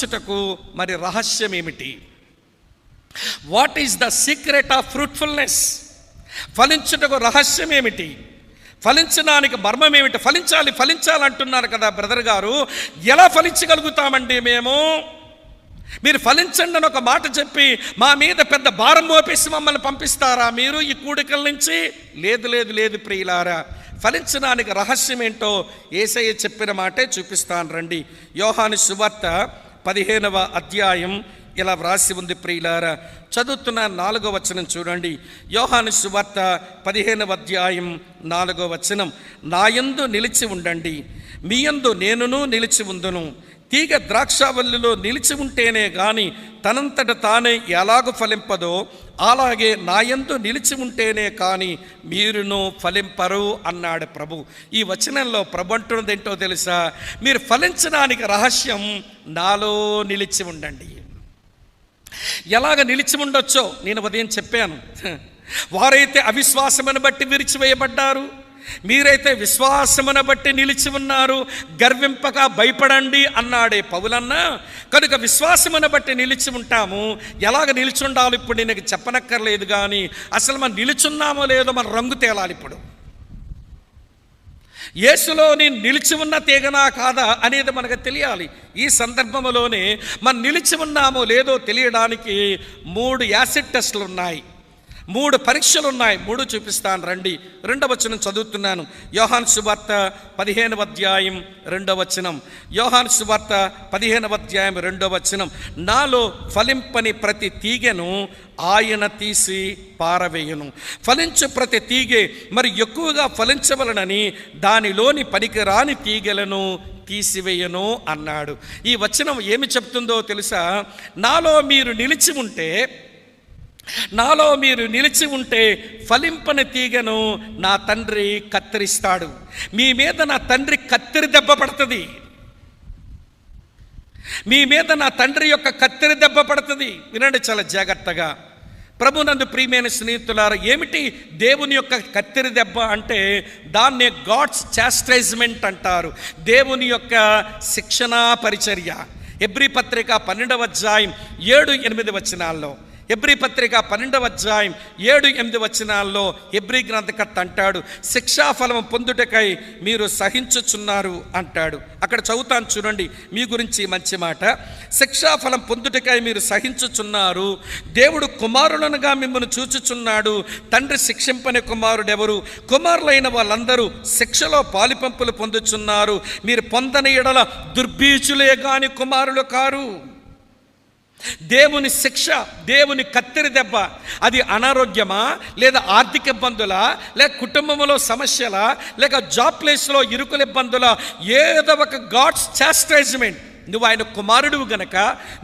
ఫలించుటకు మరి రహస్యం ఏమిటి? What is the secret of fruitfulness? ఫలించుటకు రహస్యం ఏమిటి? ఫలించడానికి మర్మం ఏమిటి? ఫలించాలంటున్నారు కదా బ్రదర్ గారు. ఎలా ఫలించగలుగుతామండి మేము? మీరు ఫలించండి అని ఒక మాట చెప్పి మా మీద పెద్ద భారం మోపేసి మమ్మల్ని పంపిస్తారా మీరు ఈ కూడికల నుంచి? లేదు లేదు లేదు ప్రియులారా, ఫలించడానికి రహస్యం ఏంటో యేసయ్య చెప్పిన మాటే చూపిస్తాను రండి. యోహాను సువార్త 15వ అధ్యాయం ఇలా వ్రాసి ఉంది ప్రియులారా. చదువుతున్న 4వ వచనం చూడండి. యోహాను సువార్త 15వ అధ్యాయం 4వ వచనం. నాయందు నిలిచి ఉండండి, మీ యందు నేనును నిలిచి ఉందును. తీగ ద్రాక్షావల్లిలో నిలిచి ఉంటేనే గాని తనంతట తానే ఎలాగూ ఫలింపదో, అలాగే నాయందు నిలిచి ఉంటేనే కానీ మీరును ఫలింపరు అన్నాడు ప్రభు. ఈ వచనంలో ప్రభు అంటున్నది ఏంటో తెలుసా? మీరు ఫలించడానికి రహస్యం నాలో నిలిచి ఉండండి. ఎలాగ నిలిచి ఉండొచ్చో నేను ఉదయం చెప్పాను. వారైతే అవిశ్వాసమును బట్టి విరిచివేయబడ్డారు, మీరైతే విశ్వాసమును బట్టి నిలిచి ఉన్నారు. గర్వింపక భయపడండి అన్నాడే పౌలన్న. కనుక విశ్వాసమును బట్టి నిలిచి ఉంటాము. ఎలాగ నిలిచి ఉండాలి ఇప్పుడు నేను చెప్పనక్కర్లేదు, కానీ అసలు మనం నిలిచున్నామో లేదో మన రంగు తేలాలి. ఇప్పుడు యేసులో నేను నిలిచి ఉన్న తీగనా కాదా అనేది మనకు తెలియాలి. ఈ సందర్భంలోనే మనం నిలిచి ఉన్నామో లేదో తెలియడానికి 3 యాసిడ్ టెస్టులు ఉన్నాయి, 3 పరీక్షలు ఉన్నాయి. 3 చూపిస్తాను రండి. 2వ వచనం చదువుతున్నాను. యోహాను సువార్త 15వ అధ్యాయం 2వ వచనం. యోహాను సువార్త 15వ అధ్యాయం 2వ వచనం. నాలో ఫలింపని ప్రతి తీగెను ఆయన తీసి పారవేయును. ఫలించు ప్రతి తీగె మరి ఎక్కువగా ఫలించవలనని దానిలోని పనికిరాని తీగెలను తీసివేయను అన్నాడు. ఈ వచనం ఏమి చెప్తుందో తెలుసా? నాలో మీరు నిలిచి ఉంటే ఫలింపని తీగను నా తండ్రి కత్తిరిస్తాడు. మీ మీద నా తండ్రి కత్తిరి దెబ్బ పడుతుంది. మీ మీద నా తండ్రి యొక్క కత్తిరి దెబ్బ పడుతుంది. వినండి చాలా జాగ్రత్తగా. ప్రభునందు ప్రియమైన స్నేహితులారా, ఏమిటి దేవుని యొక్క కత్తిరి దెబ్బ అంటే? దాన్నే గాడ్స్ చాస్టైజ్మెంట్ అంటారు. దేవుని యొక్క శిక్షణా పరిచర్య. హెబ్రీ పత్రిక 12వ అధ్యాయం 7-8 వచనాల్లో, హెబ్రీ పత్రిక 12వ అధ్యాయం 7-8 వచనాల్లో హెబ్రీ గ్రంథకర్త అంటాడు, శిక్షాఫలం పొందుటకై మీరు సహించుచున్నారు అంటాడు. అక్కడ చదువుతాను చూడండి, మీ గురించి మంచి మాట. శిక్షాఫలం పొందుటకై మీరు సహించుచున్నారు. దేవుడు కుమారులనుగా మిమ్మల్ని చూచుచున్నాడు. తండ్రి శిక్షింపని కుమారుడెవరు? కుమారులైన వాళ్ళందరూ శిక్షలో పాలిపంపులు పొందుచున్నారు. మీరు పొందని ఎడల దుర్బీజులే గాని కుమారులు కారు. దేవుని శిక్ష, దేవుని కత్తిరి దెబ్బ, అది అనారోగ్యమా, లేదా ఆర్థిక ఇబ్బందులా, లేక కుటుంబంలో సమస్యలా, లేక జాబ్ ప్లేస్లో ఇరుకుల ఇబ్బందులా, ఏదో ఒక గాడ్స్ చాస్టైజ్మెంట్. నువ్వు ఆయన కుమారుడువు గనక,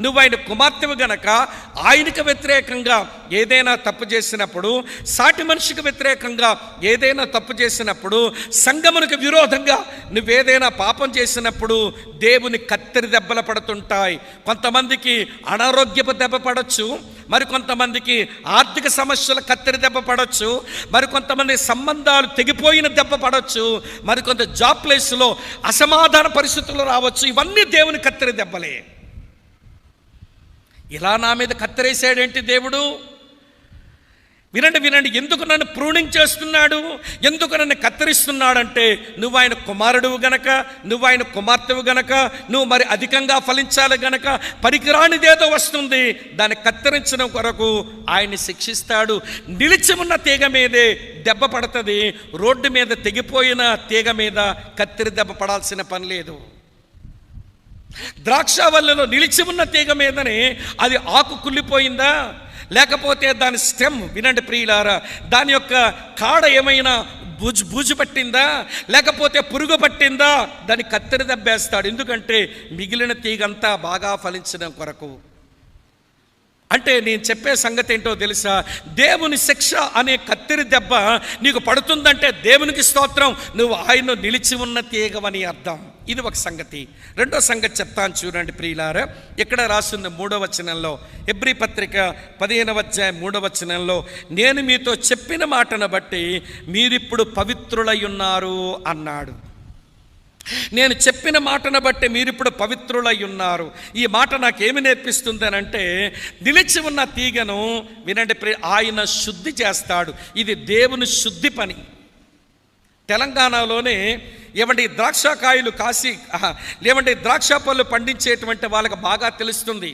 నువ్వు ఆయన కుమార్తెవు గనక, ఆయనకు వ్యతిరేకంగా ఏదైనా తప్పు చేసినప్పుడు, సాటి మనిషికి వ్యతిరేకంగా ఏదైనా తప్పు చేసినప్పుడు, సంగమునకు విరోధంగా నువ్వేదైనా పాపం చేసినప్పుడు దేవుని కత్తిరి దెబ్బలు పడుతుంటాయి. కొంతమందికి అనారోగ్యపు దెబ్బ పడవచ్చు, మరికొంతమందికి ఆర్థిక సమస్యల కత్తిరి దెబ్బ పడవచ్చు, మరికొంతమంది సంబంధాలు తెగిపోయిన దెబ్బ పడవచ్చు, మరికొంత జాబ్ ప్లేస్లో అసమాధాన పరిస్థితులు రావచ్చు. ఇవన్నీ దేవుని కత్తిరి దెబ్బలే. ఇలా నా మీద కత్తిరేసాడేంటి దేవుడు? వినండి, ఎందుకు నన్ను ప్రూనింగ్ చేస్తున్నాడు, ఎందుకు నన్ను కత్తిరిస్తున్నాడంటే, నువ్వు ఆయన కుమారుడువు గనక, నువ్వు ఆయన కుమార్తెవు గనక, నువ్వు మరి అధికంగా ఫలించాలి గనక పనికిరానిదేదో వస్తుంది, దాన్ని కత్తిరించడం కొరకు ఆయన్ని శిక్షిస్తాడు. నిలిచి ఉన్న తీగ మీదే దెబ్బ పడుతుంది, రోడ్డు మీద తెగిపోయిన తీగ మీద కత్తిరి దెబ్బ పడాల్సిన పని లేదు. ద్రాక్షావల్లిలో నిలిచి ఉన్న తీగ మీదనే అది ఆకు కుళ్ళిపోయిందా, లేకపోతే దాని స్టెమ్, వినండి ప్రియులారా, దాని యొక్క కాడ ఏమైనా బూజు పట్టిందా, లేకపోతే పురుగు పట్టిందా, దాన్ని కత్తిరి దెబ్బేస్తాడు. ఎందుకంటే మిగిలిన తీగంతా బాగా ఫలించడం కొరకు. అంటే నేను చెప్పే సంగతి ఏంటో తెలుసా? దేవుని శిక్ష అనే కత్తిరి దెబ్బ నీకు పడుతుందంటే దేవునికి స్తోత్రం, నువ్వు ఆయన నిలిచి ఉన్న తీగవని అర్థం. ఇది ఒక సంగతి. రెండో సంగతి చెప్తాను చూడండి ప్రియులారా. ఇక్కడ రాస్తున్న 3వ వచనంలో, హెబ్రీ పత్రిక 15వ అధ్యాయం 3వ వచనంలో, నేను మీతో చెప్పిన మాటను బట్టి మీరిప్పుడు పవిత్రులై ఉన్నారు అన్నాడు. నేను చెప్పిన మాటను బట్టి మీరిప్పుడు పవిత్రులై ఉన్నారు. ఈ మాట నాకేమి నేర్పిస్తుంది అని అంటే, నిలిచి ఉన్న తీగను వినండి, ఆయన శుద్ధి చేస్తాడు. ఇది దేవుని శుద్ధి పని. తెలంగాణలోనే ఏమంటే ద్రాక్షకాయలు కాసి లేవంటే ద్రాక్ష పళ్ళు పండించేటువంటి వాళ్ళకి బాగా తెలుస్తుంది.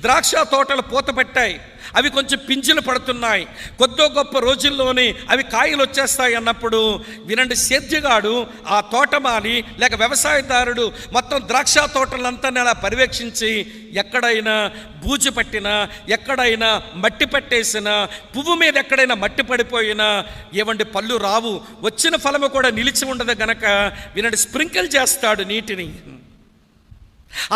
ద్రాక్ష తోటలు పూత పెట్టాయి, అవి కొంచెం పింజులు పడుతున్నాయి, కొద్దో గొప్ప రోజుల్లోనే అవి కాయలు వచ్చేస్తాయి అన్నప్పుడు వినండి, సేద్యగాడు, ఆ తోటమాలి లేక వ్యవసాయదారుడు మొత్తం ద్రాక్ష తోటలంతా అలా పర్యవేక్షించి ఎక్కడైనా బూజు పట్టినా, ఎక్కడైనా మట్టి పట్టేసినా, పువ్వు మీద ఎక్కడైనా మట్టి పడిపోయినా ఏమండి పళ్ళు రావు, వచ్చిన ఫలము కూడా నిలిచి ఉండదు గనక వినండి స్ప్రింకిల్ చేస్తాడు నీటిని.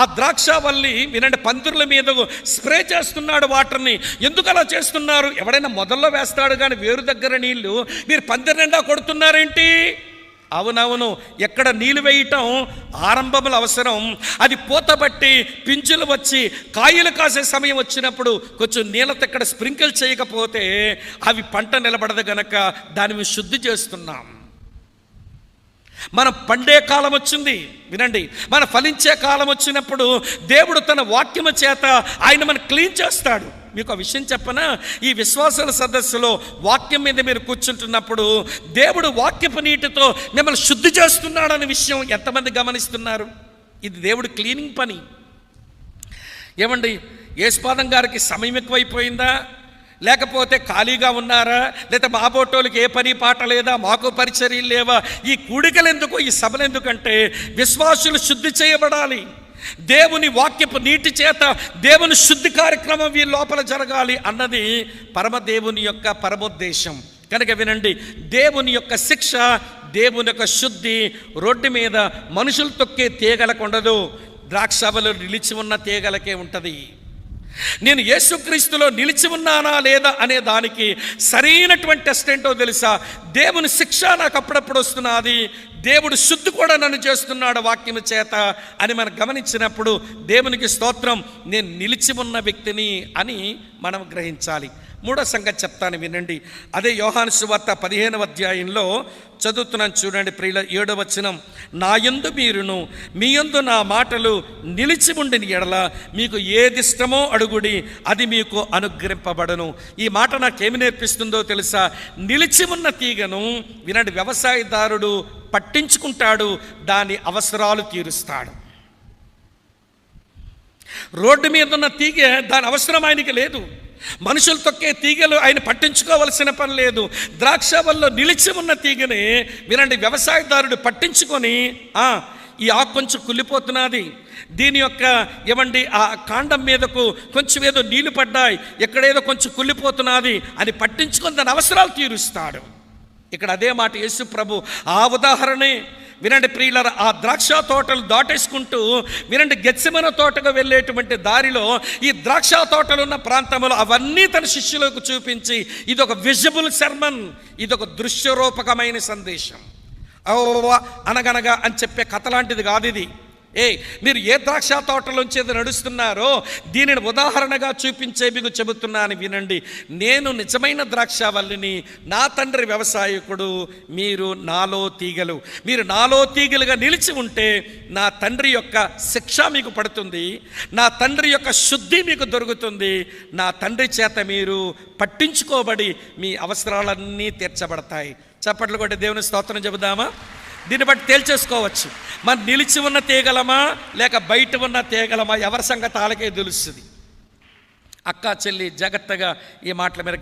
ఆ ద్రాక్షవల్లి వినండి పందిర్ల మీద స్ప్రే చేస్తున్నాడు వాటర్ని. ఎందుకు అలా చేస్తున్నారు? ఎవడైనా మొదల్లో వేస్తాడు కానీ వేరు దగ్గర నీళ్లు మీరు పందిరి నిండా కొడుతున్నారేంటి? అవునవును, ఎక్కడ నీళ్ళు వేయటం ఆరంభములు అవసరం. అది పూతబట్టి పింజులు వచ్చి కాయలు కాసే సమయం వచ్చినప్పుడు కొంచెం నీళ్ళతో ఎక్కడ స్ప్రింకిల్ చేయకపోతే అవి పంట నిలబడదు గనక దాన్ని శుద్ధి చేస్తున్నాం. మనం పండే కాలం వచ్చింది వినండి, మన ఫలించే కాలం వచ్చినప్పుడు దేవుడు తన వాక్యము చేత ఆయన మనం క్లీన్ చేస్తాడు. మీకు ఆ విషయం చెప్పనా, ఈ విశ్వాసాల సదస్సులో వాక్యం మీద మీరు కూర్చుంటున్నప్పుడు దేవుడు వాక్యపు నీటితో మిమ్మల్ని శుద్ధి చేస్తున్నాడనే విషయం ఎంతమంది గమనిస్తున్నారు? ఇది దేవుడు క్లీనింగ్ పని. ఏమండి, యేసుపాదం గారికి సమయం ఎక్కువైపోయిందా, లేకపోతే ఖాళీగా ఉన్నారా, లేదా మా బోటోళ్ళకి ఏ పని పాట లేదా, మాకు పరిచర్యలు లేవా? ఈ కూడికలు ఎందుకు, ఈ సభలు ఎందుకంటే విశ్వాసులు శుద్ధి చేయబడాలి. దేవుని వాక్యపు నీటి చేత దేవుని శుద్ధి కార్యక్రమం వీళ్ళ లోపల జరగాలి అన్నది పరమదేవుని యొక్క పరమోద్దేశం. కనుక వినండి, దేవుని యొక్క శిక్ష, దేవుని యొక్క శుద్ధి రోడ్డు మీద మనుషులు తొక్కే తీగలకు ఉండదు, ద్రాక్షవలు నిలిచి ఉన్న తీగలకే ఉంటుంది. నేను యేసుక్రీస్తులో నిలిచి ఉన్నానా లేదా అనే దానికి సరైనటువంటి టెస్ట్ ఏంటో తెలుసా? దేవుని శిక్ష నాకు అప్పుడప్పుడు వస్తున్నది, దేవుడు శుద్ధి కూడా నన్ను చేస్తున్నాడు వాక్యము చేత అని మనం గమనించినప్పుడు దేవునికి స్తోత్రం, నేను నిలిచి ఉన్న వ్యక్తిని అని మనం గ్రహించాలి. మూడో సంగతి చెప్తాను వినండి. అదే యోహాను సువార్త 15వ అధ్యాయంలో చదువుతున్నాను చూడండి ప్రియుల, 7వ వచనం. నా యందు మీరును మీ యందు నా మాటలు నిలిచి ఉండిన ఎడల మీకు ఏదిష్టమో అడుగుడి, అది మీకు అనుగ్రహింపబడను. ఈ మాట నాకేమి నేర్పిస్తుందో తెలుసా? నిలిచి ఉన్న తీగను వినండి వ్యవసాయదారుడు పట్టించుకుంటాడు, దాని అవసరాలు తీరుస్తాడు. రోడ్డు మీద ఉన్న తీగ దాని అవసరం ఆయనకి లేదు, మనుషులు తొక్కే తీగలు ఆయన పట్టించుకోవలసిన పని లేదు. ద్రాక్షవల్లో నిలిచి ఉన్న తీగని వినండి వ్యవసాయదారుడు పట్టించుకొని, ఈ ఆకు కొంచెం కుళ్ళిపోతున్నది, దీని యొక్క ఏమండి ఆ కాండం మీదకు కొంచెం ఏదో నీళ్లు పడ్డాయి, ఎక్కడేదో కొంచెం కుళ్ళిపోతున్నది అని పట్టించుకొని దాని అవసరాలు తీరుస్తాడు. ఇక్కడ అదే మాట యేసు ప్రభు ఆ ఉదాహరణే వినండి ప్రియులారా. ఆ ద్రాక్ష తోటలు దాటేసుకుంటూ వినండి గెత్సెమనే తోటకు వెళ్ళేటువంటి దారిలో ఈ ద్రాక్ష తోటలు ఉన్న ప్రాంతంలో అవన్నీ తన శిష్యులకు చూపించి ఇదొక విజిబుల్ సర్మన్, ఇదొక దృశ్యరూపకమైన సందేశం. అనగనగా అని చెప్పే కథ లాంటిది కాదు ఇది. మీరు ఏ ద్రాక్ష తోటలోంచి నడుస్తున్నారో దీనిని ఉదాహరణగా చూపించే మీకు చెబుతున్నాను వినండి. నేను నిజమైన ద్రాక్షవల్లిని, నా తండ్రి వ్యవసాయకుడు, మీరు నాలో తీగలు. మీరు నాలో తీగలుగా నిలిచి ఉంటే నా తండ్రి యొక్క శిక్ష మీకు పడుతుంది, నా తండ్రి యొక్క శుద్ధి మీకు దొరుకుతుంది, నా తండ్రి చేత మీరు పట్టించుకోబడి మీ అవసరాలన్నీ తీర్చబడతాయి. చప్పట్లు కొట్టి దేవుని స్తోత్రం చెబుదామా? దీన్ని బట్టి తేల్చేసుకోవచ్చు, మనం నిలిచి ఉన్న తీగలమా లేక బయట ఉన్న తీగలమా, ఎవరి సంగతి వాళ్ళకే తెలుస్తుంది. అక్క చెల్లి జాగ్రత్తగా ఈ మాటల మీద